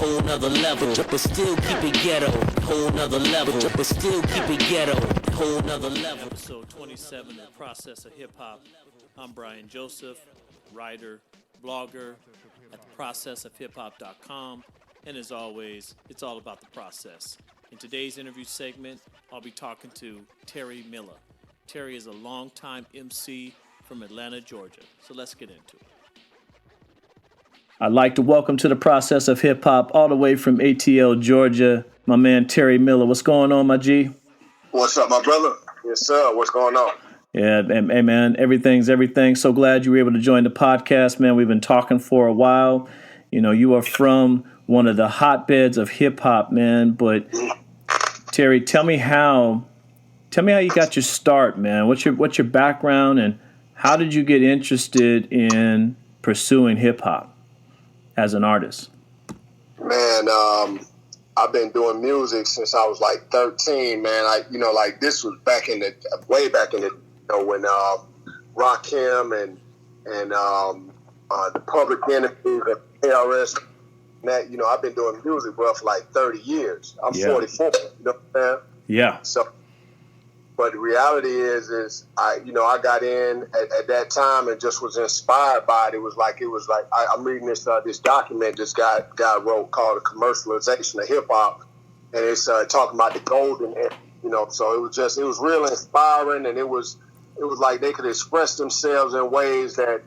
whole nother level, but still keep it ghetto. Whole nother level, but still keep it ghetto. Whole nother level. Episode 27, The Process of Hip Hop. I'm Brian Joseph, writer, blogger at theprocessofhiphop.com. And as always, it's all about the process. In today's interview segment, I'll be talking to Terry Milla. Terry is a longtime MC from Atlanta, Georgia. So let's get into it. I'd like to welcome to the Process of Hip Hop all the way from ATL, Georgia, my man Terry Milla. What's going on, my G? What's up, my brother? Yes, sir. What's going on? Yeah, hey, man, everything's everything. So glad you were able to join the podcast, man. We've been talking for a while. You know, you are from one of the hotbeds of hip hop, man. But Terry, tell me how you got your start, man. What's your background, and how did you get interested in pursuing hip hop as an artist? Man, I've been doing music since I was like 13, man. This was way back in the, when Rakim and the Public Enemy, the KRS, and that, I've been doing music, bro, for like 30 years. I'm 44, you know what I'm saying? Yeah. So, but the reality is I got in at that time and just was inspired by it. It was like I'm reading this document this guy wrote called The Commercialization of Hip Hop, and it's talking about the golden era, So it was real inspiring, and it was like they could express themselves in ways that,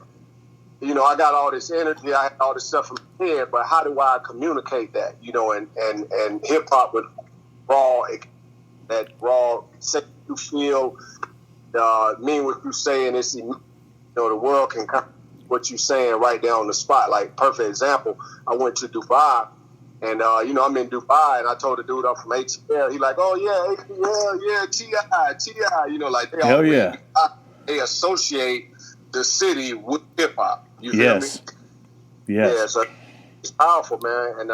I got all this energy, I had all this stuff in my head, but how do I communicate that? And hip hop was raw, that raw. You feel mean what you saying. It's the world can come what you saying right there on the spot. Like, perfect example, I went to Dubai, and I'm in Dubai, and I told the dude I'm from ATL. He like, oh yeah, ATL, yeah, Ti, like they all they associate the city with hip hop. You feel me? Yeah, so it's powerful, man. And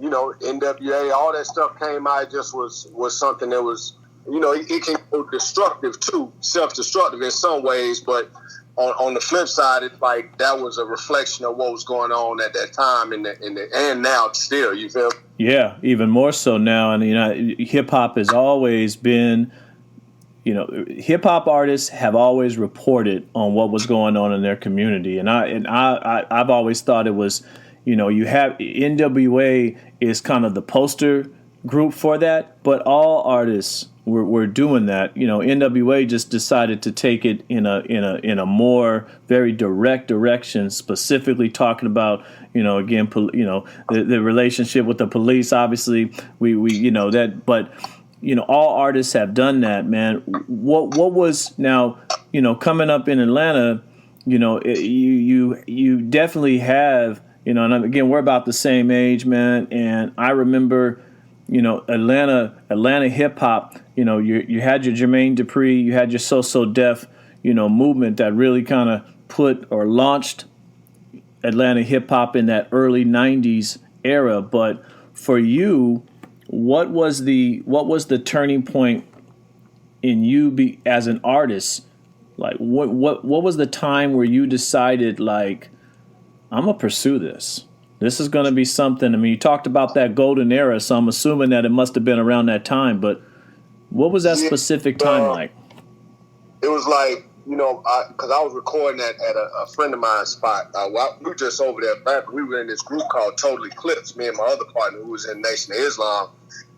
NWA, all that stuff came out. It just was something that was. It can go destructive too, self-destructive in some ways, but on the flip side, it's like that was a reflection of what was going on at that time and now still, you feel? Yeah, even more so now. And, hip hop has always been, hip hop artists have always reported on what was going on in their community. And I've always thought it was, you have NWA is kind of the poster group for that, but all artists were doing that. NWA just decided to take it in a more very direct direction, specifically talking about the relationship with the police. Obviously, we that, but all artists have done that, man. What was now coming up in Atlanta? You definitely have and again, we're about the same age, man, and I remember. Atlanta hip hop, you had your Jermaine Dupri, you had your So Def, movement that really kind of put or launched Atlanta hip hop in that early 90s era. But for you, what was the turning point in you as an artist? Like what was the time where you decided, like, I'm gonna pursue this? This is going to be something. I mean, you talked about that golden era, so I'm assuming that it must have been around that time. But what was that specific time like? It was like, because I was recording at a friend of mine's spot. We were just over there back. We were in this group called Total Eclipse, me and my other partner who was in Nation of Islam.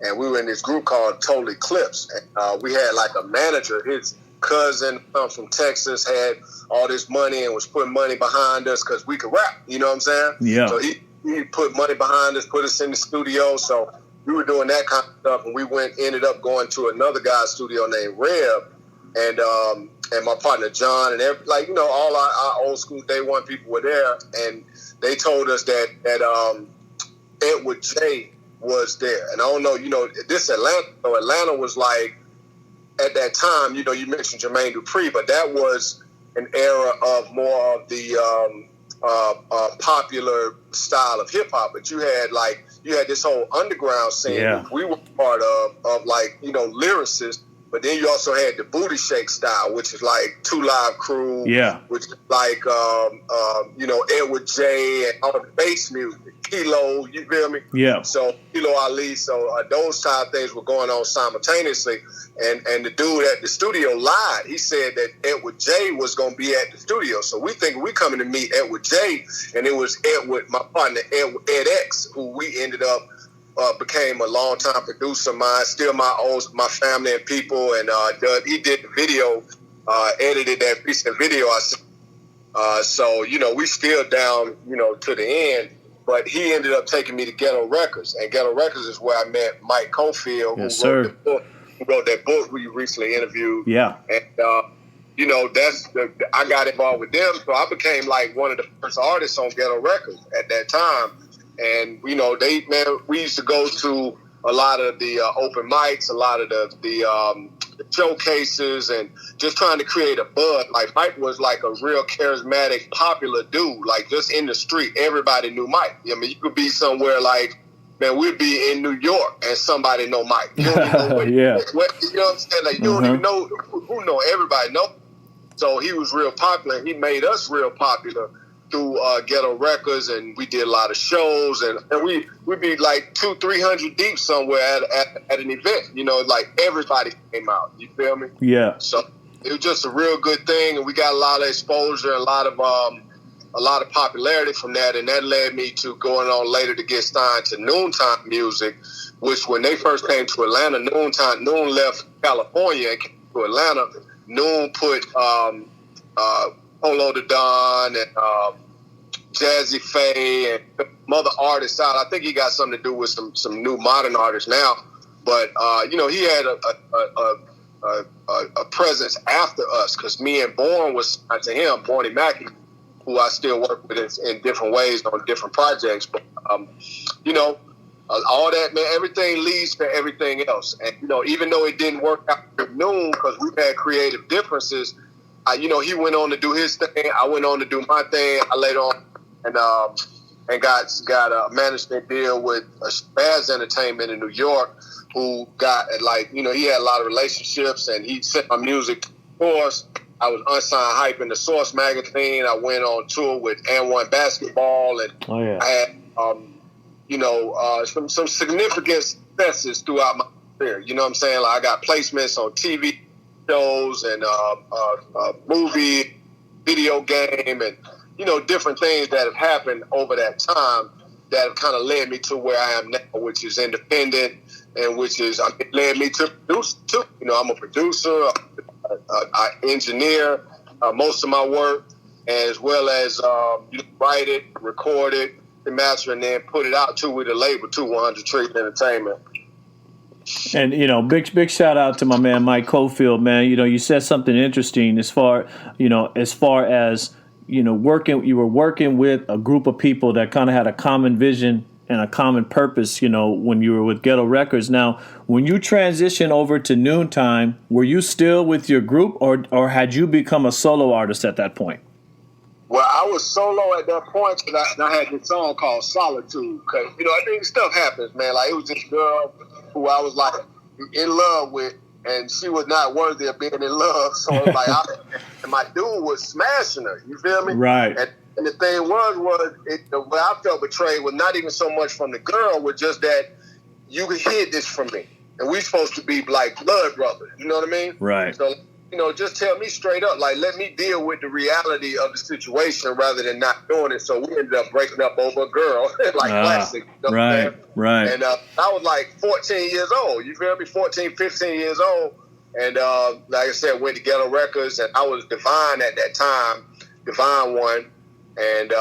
And we were in this group called Total Eclipse. And we had like a manager, his cousin from Texas, had all this money and was putting money behind us because we could rap. You know what I'm saying? Yeah. So he put money behind us, put us in the studio. So we were doing that kind of stuff, and we ended up going to another guy's studio named Reb, and my partner John, and all our old school day one people were there, and they told us that Edward J was there. And I don't know, this Atlanta. So Atlanta was like at that time, you mentioned Jermaine Dupri, but that was an era of more of the popular style of hip hop, but you had this whole underground scene, which we were part of lyricists But then you also had the booty shake style, which is like 2 Live Crew, which is like Edward J and all the bass music, Kilo, you feel me? Yeah. So Kilo Ali, so those type of things were going on simultaneously. And the dude at the studio lied. He said that Edward J was going to be at the studio. So we think we coming to meet Edward J, and it was Edward, my partner, Ed X, who we ended up became a longtime producer of mine, still my family and people, and he did the video, edited that piece of video I sent. So, we still down, to the end, but he ended up taking me to Ghetto Records, and Ghetto Records is where I met Mike Cofield, who wrote that book we recently interviewed. Yeah. And, I got involved with them, so I became like one of the first artists on Ghetto Records at that time. And, we used to go to a lot of the open mics, a lot of the showcases, and just trying to create a buzz. Like, Mike was like a real charismatic, popular dude. Like, just in the street, everybody knew Mike. I mean, you could be somewhere like, man, we'd be in New York and somebody know Mike. You don't even know you know what I'm saying? Like, you don't even know who know. Everybody know. So he was real popular. He made us real popular through Ghetto Records, and we did a lot of shows, and we'd be like 200-300 deep somewhere at an event. Like everybody came out. You feel me? Yeah. So it was just a real good thing, and we got a lot of exposure, a lot of popularity from that, and that led me to going on later to get signed to Noontime Music, which when they first came to Atlanta, Noon left California and came to Atlanta. Noon put Polo the Don and Jazzy Faye and some other artists out. I think he got something to do with some new modern artists now. But, he had a presence after us, because me and Born was signed to him, Borny Mackey, who I still work with in different ways on different projects. But, all that, man, everything leads to everything else. And, even though it didn't work out with Noon because we've had creative differences, he went on to do his thing. I went on to do my thing. I later on and got a management deal with Spaz Entertainment in New York, who got he had a lot of relationships, and he sent my music to Source. I was unsigned hype in the Source magazine. I went on tour with N1 Basketball, and I had some significant successes throughout my career. You know what I'm saying? Like, I got placements on TV shows and movie, video game, and different things that have happened over that time that have kind of led me to where I am now, which is independent, and which is led me to produce too. I'm a producer, I engineer most of my work, as well as write it, record it, master, and then put it out too with a label too, 100 Trees Entertainment. And big shout out to my man Mike Cofield, man. You said something interesting as far as you were working with a group of people that kind of had a common vision and a common purpose, when you were with Ghetto Records. Now, when you transitioned over to Noontime, were you still with your group, or had you become a solo artist at that point? Well, I was solo at that point, and I had this song called Solitude, because, I think stuff happens, man. Like, it was this girl who I was, like, in love with, and she was not worthy of being in love, so it was like, and my dude was smashing her, you feel me? Right. And the thing was the way I felt betrayed was not even so much from the girl, was just that you hid this from me, and we supposed to be, like, blood brothers, you know what I mean? Right. So, just tell me straight up, like, let me deal with the reality of the situation rather than not doing it. So we ended up breaking up over a girl, like classic. Right. And I was like 14 years old, you feel me? 14, 15 years old. And like I said, went to Ghetto Records, and I was Divine at that time, Divine One, and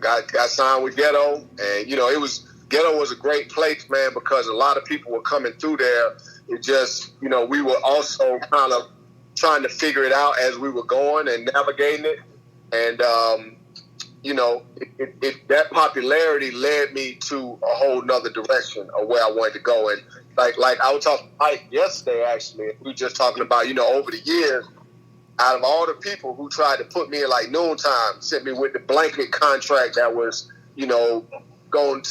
got signed with Ghetto. And, Ghetto was a great place, man, because a lot of people were coming through there. It just, we were also kind of trying to figure it out as we were going and navigating it. And, that popularity led me to a whole nother direction of where I wanted to go. And like I was talking to Mike yesterday, actually, we were just talking about, over the years, out of all the people who tried to put me in like Noontime, sent me with the blanket contract that was, going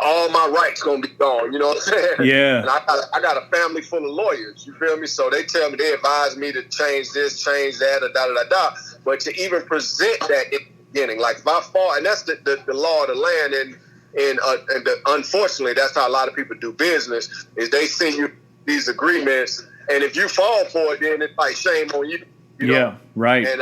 all my rights gonna be gone. You know what I'm saying? Yeah. And I got a family full of lawyers. You feel me? So they tell me, they advise me to change this, change that, or da da da da. But to even present that in the beginning, like by far, and that's the law of the land, and unfortunately, that's how a lot of people do business. Is they send you these agreements, and if you fall for it, then it's like shame on you. You know? Right. And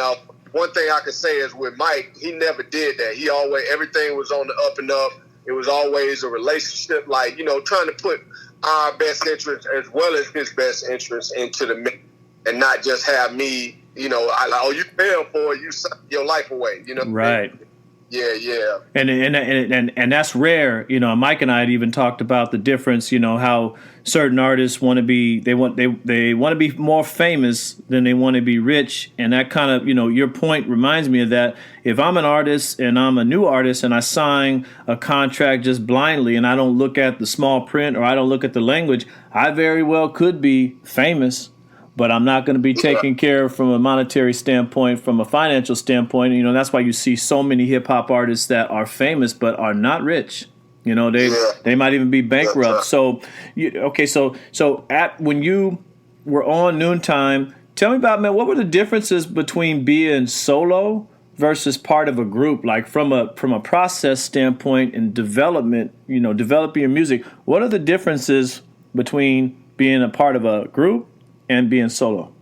one thing I can say is with Mike, he never did that. He always, everything was on the up and up. It was always a relationship, like, you know, trying to put our best interest as well as his best interest into the mix, and not just have me, you know, you fail for it, you suck your life away, you know? Right. Yeah. And that's rare. You know, Mike and I had even talked about the difference, you know, how certain artists want to be, they want to be more famous than they want to be rich. And that kind of, you know, your point reminds me of that. If I'm an artist and I'm a new artist and I sign a contract just blindly and I don't look at the small print or I don't look at the language, I very well could be famous, but I'm not going to be taken care of from a monetary standpoint, from a financial standpoint. You know, that's why you see so many hip hop artists that are famous but are not rich. You know, they might even be bankrupt. So, so at when you were on Noontime, tell me about, man, what were the differences between being solo versus part of a group? Like from a process standpoint and development, you know, developing your music. What are the differences between being a part of a group and being solo?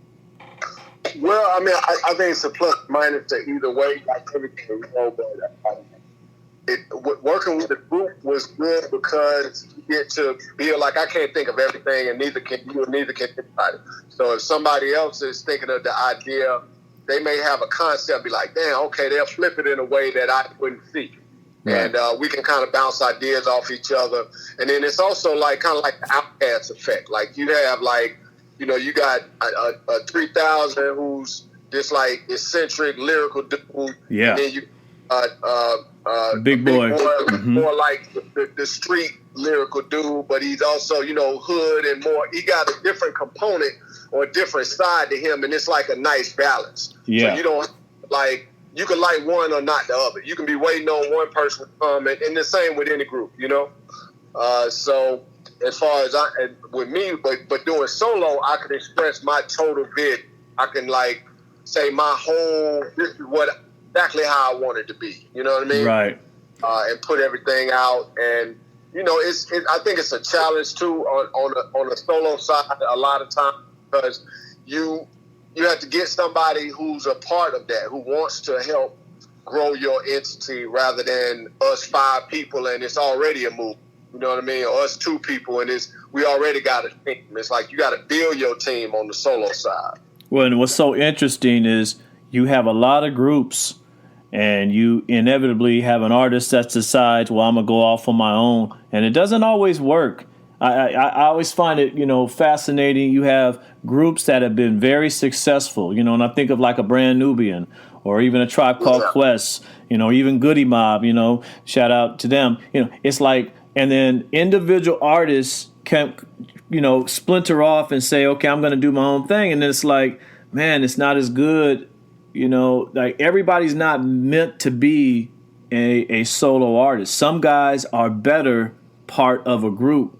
Well, I mean, I think it's a plus minus to either way. Like everything, you know, but working with the group was good because you get to be like, I can't think of everything, and neither can you, and neither can anybody. So if somebody else is thinking of the idea, they may have a concept, be like, damn, okay, they'll flip it in a way that I wouldn't see. Right. And we can kind of bounce ideas off each other. And then it's also like kind of like the Outcast effect. Like you have like, you know, you got a 3000 who's this like eccentric lyrical dude. Yeah. And then you big boy. Mm-hmm. More like the street lyrical dude, but he's also, you know, hood and more. He got a different component or a different side to him, and it's like a nice balance. Yeah. So you don't like, you can like one or not the other. You can be waiting on one person to come, and the same with any group, you know. So as far as with me, but doing solo, I can express my total vision. I can like say my whole, this is what exactly how I want it to be. You know what I mean? Right. And put everything out, and you know, I think it's a challenge too on a solo side a lot of times, because you have to get somebody who's a part of that, who wants to help grow your entity, rather than us 5 people and it's already a move. You know what I mean? Or us 2 people and we already got a team. It's like you got to build your team on the solo side. Well, and what's so interesting is you have a lot of groups, and you inevitably have an artist that decides, well, I'm going to go off on my own. And it doesn't always work. I always find it, you know, fascinating. You have groups that have been very successful, you know, and I think of like a Brand Nubian or even a Tribe Called Quest, you know, even Goody Mob, you know, shout out to them. You know, it's like, and then individual artists can, you know, splinter off and say, okay, I'm going to do my own thing. And then it's like, man, it's not as good. You know, like everybody's not meant to be a solo artist. Some guys are better part of a group.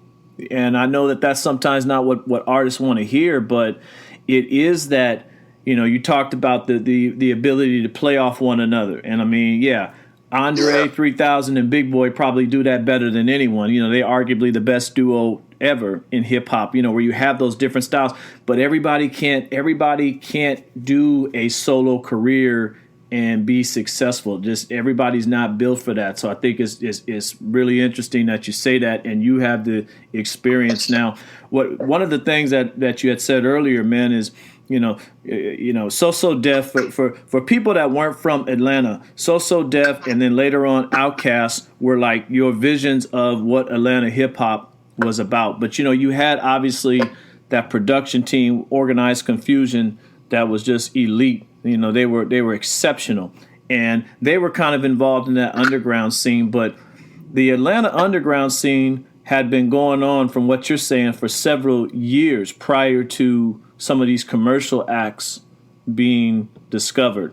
And I know that that's sometimes not what artists want to hear, but it is that, you know, you talked about the ability to play off one another. And I mean, yeah, Andre 3000 and Big Boy probably do that better than anyone. You know, they're arguably the best duo ever in hip hop, you know, where you have those different styles, but everybody can't do a solo career and be successful. Just everybody's not built for that. So I think it's really interesting that you say that, and you have the experience now. One of the things that you had said earlier, man, is you know, So Def for people that weren't from Atlanta, So Def, and then later on Outkast were like your visions of what Atlanta hip hop was about. But you know, you had obviously that production team, Organized Confusion, that was just elite. You know, they were exceptional, and they were kind of involved in that underground scene. But the Atlanta underground scene had been going on, from what you're saying, for several years prior to some of these commercial acts being discovered.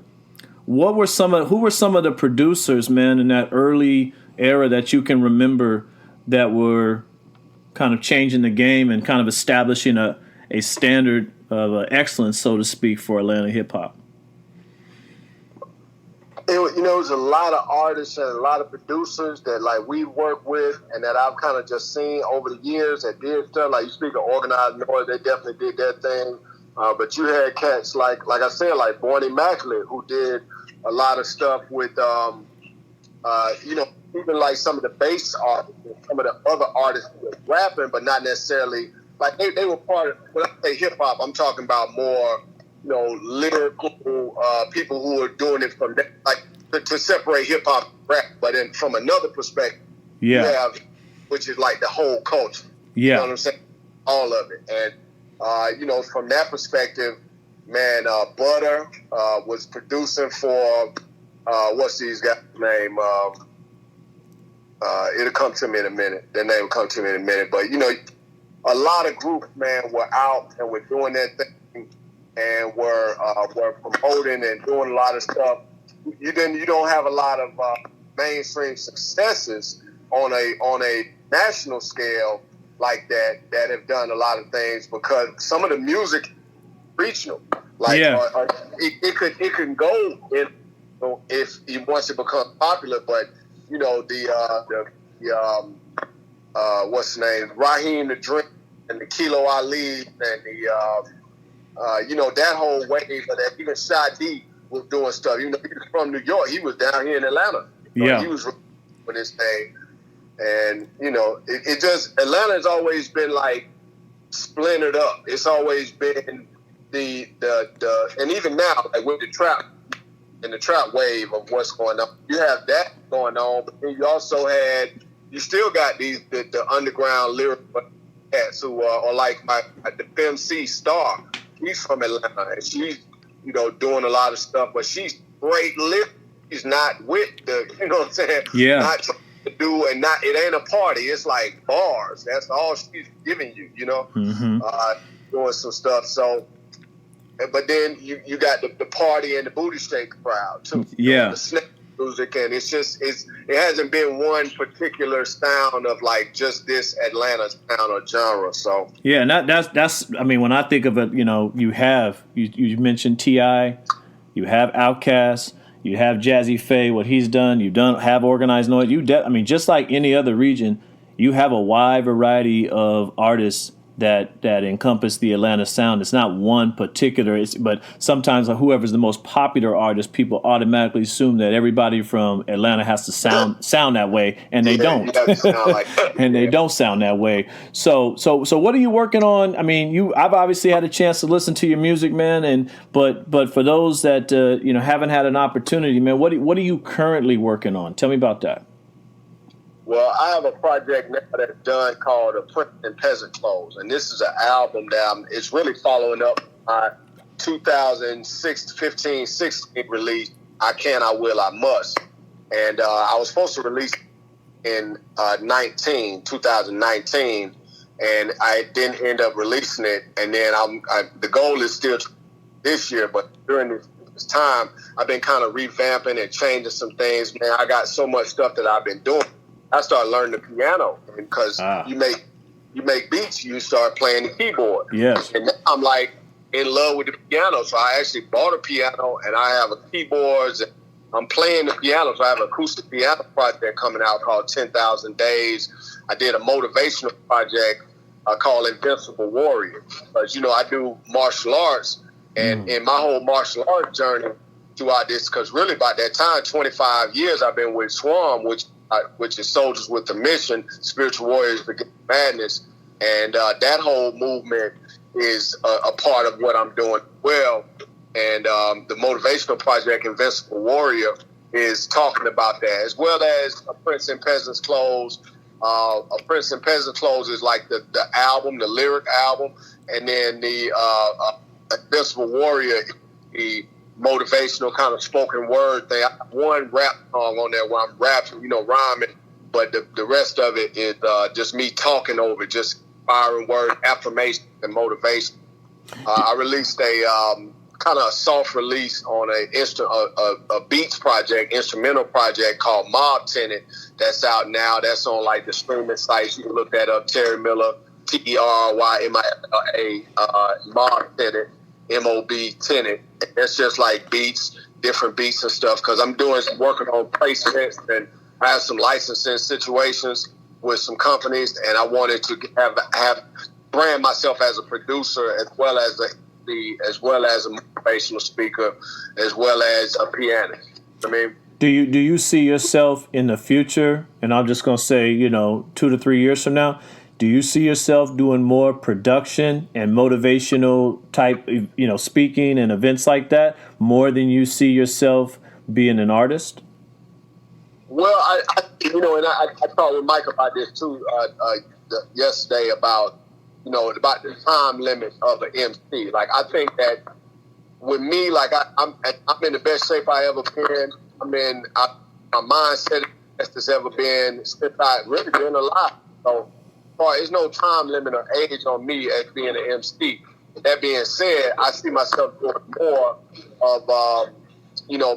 Who were some of the producers, man, in that early era that you can remember that were kind of changing the game and kind of establishing a standard of excellence, so to speak, for Atlanta hip hop? It was a lot of artists and a lot of producers that like we work with and that I've kind of just seen over the years that did stuff. Like you speak of Organized Noise, they definitely did their thing. But you had cats like I said, like Born Immaculate, who did a lot of stuff with, even like some of the bass artists, some of the other artists who were rapping, but not necessarily like they were part of. When I say hip hop, I'm talking about more, lyrical people who are doing it from that, like to separate hip hop and rap. But then from another perspective, you have, which is like the whole culture. Yeah, you know what I'm saying? All of it, and from that perspective, man, Butter was producing for what's these guys' name? It'll come to me in a minute. Their name will come to me in a minute. But a lot of groups, man, were out and were doing their thing and were promoting and doing a lot of stuff. You don't have a lot of mainstream successes on a national scale like that have done a lot of things because some of the music regional, like it can go in, if it wants to become popular, but what's the name, Raheem the Dream and the Kilo Ali and the that whole wave of that. Even Sade was doing stuff. He was from New York. He was down here in Atlanta. He was with his thing. And, it just, Atlanta's always been like splintered up. It's always been the and even now, like with the trap wave of what's going on, you have that going on, but then you still got the underground lyric cats who are like the FMC Star. She's from Atlanta and she's, doing a lot of stuff, but she's great lyric. She's not with the, what I'm saying? Yeah. Not trying to do, and it ain't a party. It's like bars. That's all she's giving you, Mm-hmm. Doing some stuff. So, but then you got the party and the booty shake crowd too. Yeah. The snap music, and it hasn't been one particular sound of like just this Atlanta sound or genre. So yeah, and that's I mean, when I think of it, you mentioned T.I., you have Outkast, you have Jazzy Faye, what he's done. You have Organized Noise. Just like any other region, you have a wide variety of artists that encompass the Atlanta sound. It's not one particular, but sometimes whoever's the most popular artist, people automatically assume that everybody from Atlanta has to sound that way, and they don't. You have to sound like that. And they don't sound that way. So what are you working on? I mean, I've obviously had a chance to listen to your music, man, but for those that haven't had an opportunity, man, what are you currently working on? Tell me about that. Well, I have a project now that's done called Prince and Peasant Clothes, and this is an album that it's really following up my 2015-16 release, I Can, I Will, I Must. And I was supposed to release in 2019, and I didn't end up releasing it. And then the goal is still this year, but during this time, I've been kind of revamping and changing some things. Man, I got so much stuff that I've been doing. I started learning the piano because you make beats, you start playing the keyboard. Yes. And now I'm like in love with the piano. So I actually bought a piano and I have a keyboards and I'm playing the piano. So I have an acoustic piano project coming out called 10,000 Days. I did a motivational project called Invincible Warrior. Because, I do martial arts and in my whole martial arts journey throughout this, because really by that time, 25 years I've been with SWAM, which is Soldiers with a Mission, Spiritual Warriors Against Madness. And that whole movement is a part of what I'm doing well. And the motivational project, Invincible Warrior, is talking about that, as well as A Prince and Peasant's Clothes. A Prince and Peasant's Clothes is like the album, the lyric album. And then the Invincible Warrior, the motivational kind of spoken word thing. I have one rap song on there where I'm rapping, rhyming, but the rest of it is just me talking over, just inspiring word, affirmation, and motivation. I released a kind of a soft release on a beats project, instrumental project called Mob Tenant that's out now. That's on like the streaming sites. You can look that up. Terry Milla, TerryMilla, Mob Tenant, MOB Tenant. It's just like beats, different beats and stuff. Because I'm working on placements and I have some licensing situations with some companies, and I wanted to have brand myself as a producer as well as a motivational speaker, as well as a pianist. I mean, do you see yourself in the future? And I'm just gonna say, 2 to 3 years from now, do you see yourself doing more production and motivational type, speaking and events like that, more than you see yourself being an artist? Well, I talked with Mike about this too yesterday about the time limit of an MC. Like, I think that with me, like I'm in the best shape I ever been. My mindset is the best it's ever been since I really been alive. So, there's no time limit or age on me as being an MC. That being said, I see myself doing more of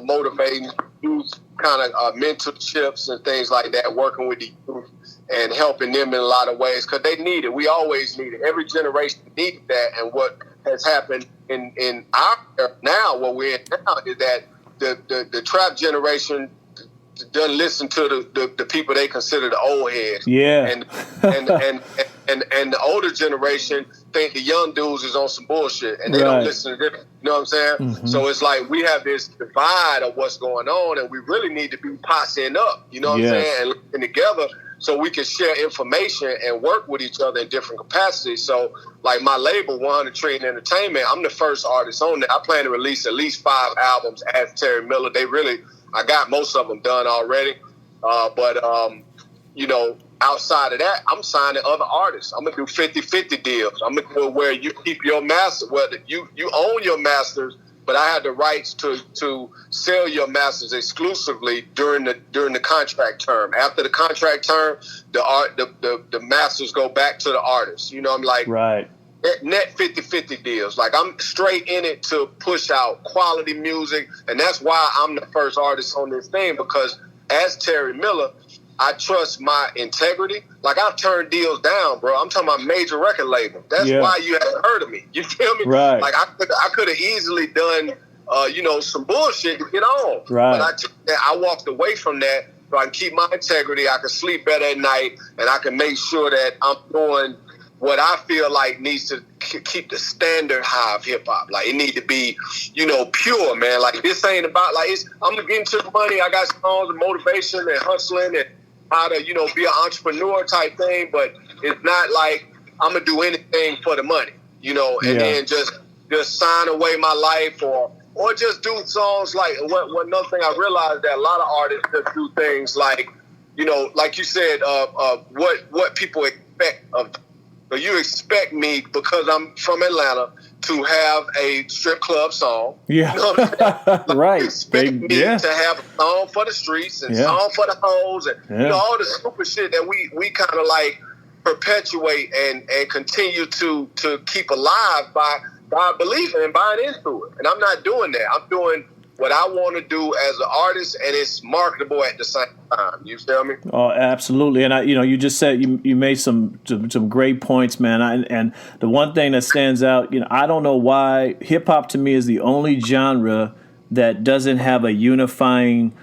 motivating youth, kind of mentorships and things like that, working with the youth and helping them in a lot of ways, because they need it. We always need it. Every generation needs that. And what has happened in our now, what we're in now, is that the trap generation doesn't listen to the people they consider the old heads. Yeah. And the older generation think the young dudes is on some bullshit, and they don't listen to them. You know what I'm saying? Mm-hmm. So it's like we have this divide of what's going on, and we really need to be posseing up. You know what I'm saying? And living together so we can share information and work with each other in different capacities. So, like my label, 100 Trillion Entertainment, I'm the first artist on there. I plan to release at least 5 albums as Terry Milla. I got most of them done already. But outside of that, I'm signing other artists. I'm going to do 50-50 deals. I'm going to do it where you keep your master, whether you own your masters, but I have the rights to sell your masters exclusively during the contract term. After the contract term, the masters go back to the artist. I'm like, right. Net 50-50 deals. Like, I'm straight in it to push out quality music, and that's why I'm the first artist on this thing, because as Terry Milla, I trust my integrity. Like, I've turned deals down, bro. I'm talking about major record label. That's why you haven't heard of me. You feel me? Right. Like, I could have easily done, some bullshit to get on. Right. But I walked away from that so I can keep my integrity. I can sleep better at night, and I can make sure that I'm doing what I feel like needs to keep the standard high of hip hop. Like, it need to be, pure, man. Like, this ain't about, like, I'm gonna get into the money. I got songs of motivation and hustling and how to, be an entrepreneur type thing. But it's not like I'm gonna do anything for the money, and then just sign away my life or just do songs like one another thing I realized that a lot of artists just do things like, like you said, what people expect of. So you expect me, because I'm from Atlanta, to have a strip club song. Yeah. Like, right. You expect me to have a song for the streets and song for the hoes and all the stupid shit that we kind of like perpetuate and continue to keep alive by believing and buying into it. And I'm not doing that. I'm doing what I want to do as an artist, and it's marketable at the same time. You feel me? Oh, absolutely. And you just said you made some great points, man. And the one thing that stands out, I don't know why hip hop to me is the only genre that doesn't have a unifying.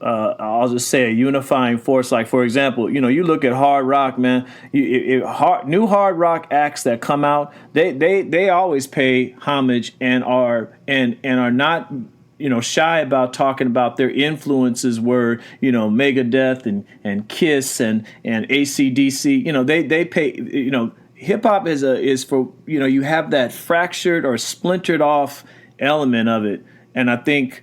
I'll just say a unifying force. Like, for example, you look at hard rock, man. New hard rock acts that come out, they always pay homage and are not shy about talking about their influences were, Megadeth and Kiss and AC/DC. They pay, hip hop is for, you have that fractured or splintered off element of it. And I think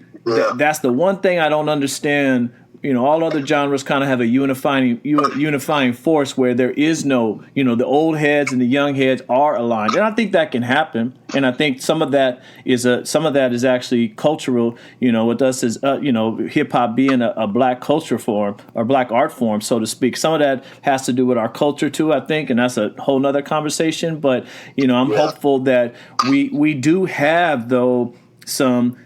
that's the one thing I don't understand. All other genres kind of have a unifying force where there is no, the old heads and the young heads are aligned, and I think that can happen. And I think some of that is actually cultural. With us is hip hop being a black culture form or black art form, so to speak. Some of that has to do with our culture too, I think, and that's a whole nother conversation. But I'm hopeful that we do have though some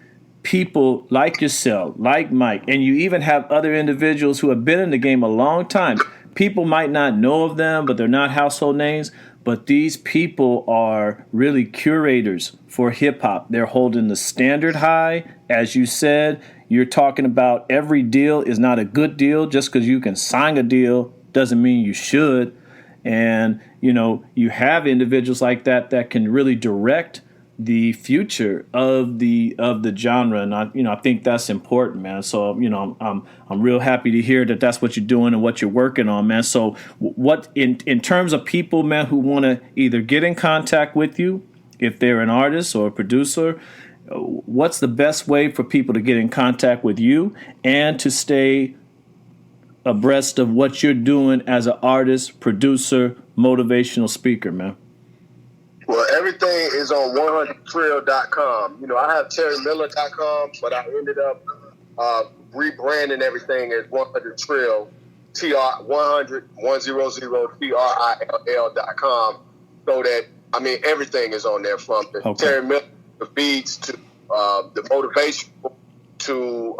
people like yourself, like Mike, and you even have other individuals who have been in the game a long time. People might not know of them, but they're not household names. But these people are really curators for hip hop. They're holding the standard high. As you said, you're talking about every deal is not a good deal. Just because you can sign a deal doesn't mean you should. And, you know, you have individuals like that can really direct the future of the genre, and I think that's important, man. So I'm real happy to hear that that's what you're doing and what you're working on, man. So what in terms of people, man, who want to either get in contact with you, if they're an artist or a producer, what's the best way for people to get in contact with you and to stay abreast of what you're doing as an artist, producer, motivational speaker, man? Well, everything is on 100trill.com. You know, I have terrymiller.com, but I ended up rebranding everything as 100trill, 100trill.com, so that, I mean, everything is on there, from the Terry Miller, the beats, to the motivation, to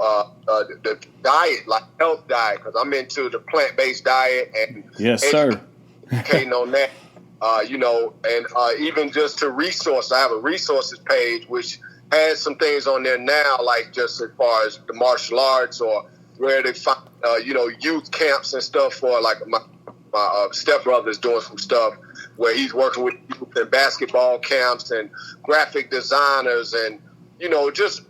the diet, like health diet, because I'm into the plant-based diet and yes, sir, educating on that. And even just to resource, I have a resources page which has some things on there now, like just as far as the martial arts, or where they find, youth camps and stuff for, like my stepbrother is doing some stuff where he's working with youth in basketball camps and graphic designers, and, just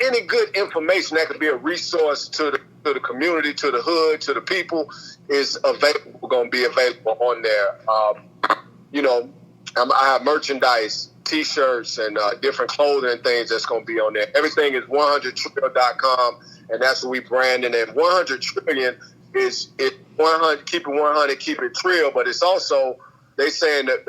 any good information that could be a resource to the community, to the hood, to the people, is available, going to be available on there. I have merchandise, T-shirts, and different clothing and things that's going to be on there. Everything is 100trill.com, and that's what we branding. And 100 trillion is 100, keep it 100, keep it trill. But it's also, they saying that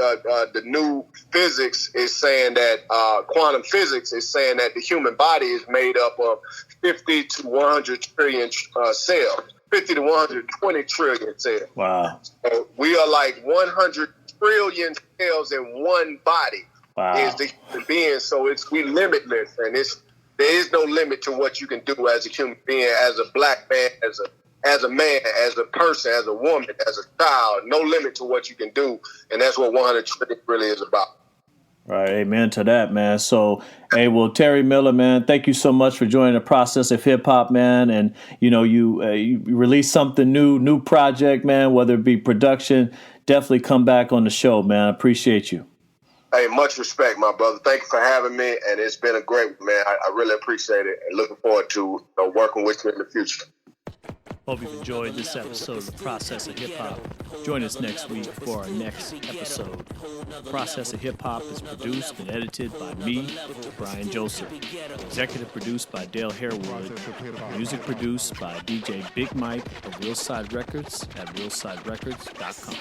the new physics is saying that quantum physics is saying that the human body is made up of 50 to 100 trillion cells, 50 to 120 trillion cells. Wow. So we are like 100 trillion cells in one body. Wow. Is the human being. So we limitless, and there is no limit to what you can do as a human being, as a black man, as a man, as a person, as a woman, as a child. No limit to what you can do, and that's what 100 trillion really is about. Right, amen to that, man. So, hey, well, Terry Miller, man, thank you so much for joining the process of hip hop, man. And you release something new project, man. Whether it be production, definitely come back on the show, man. I appreciate you. Hey, much respect, my brother. Thank you for having me, and it's been a great one, man. I really appreciate it, and looking forward to working with you in the future. Hope you've enjoyed this episode of The Process of Hip Hop. Join us next week for our next episode. The Process of Hip Hop is produced and edited by me, Brian Joseph. Executive produced by Dale Harewood. Music produced by DJ Big Mike of Realside Records at realsiderecords.com.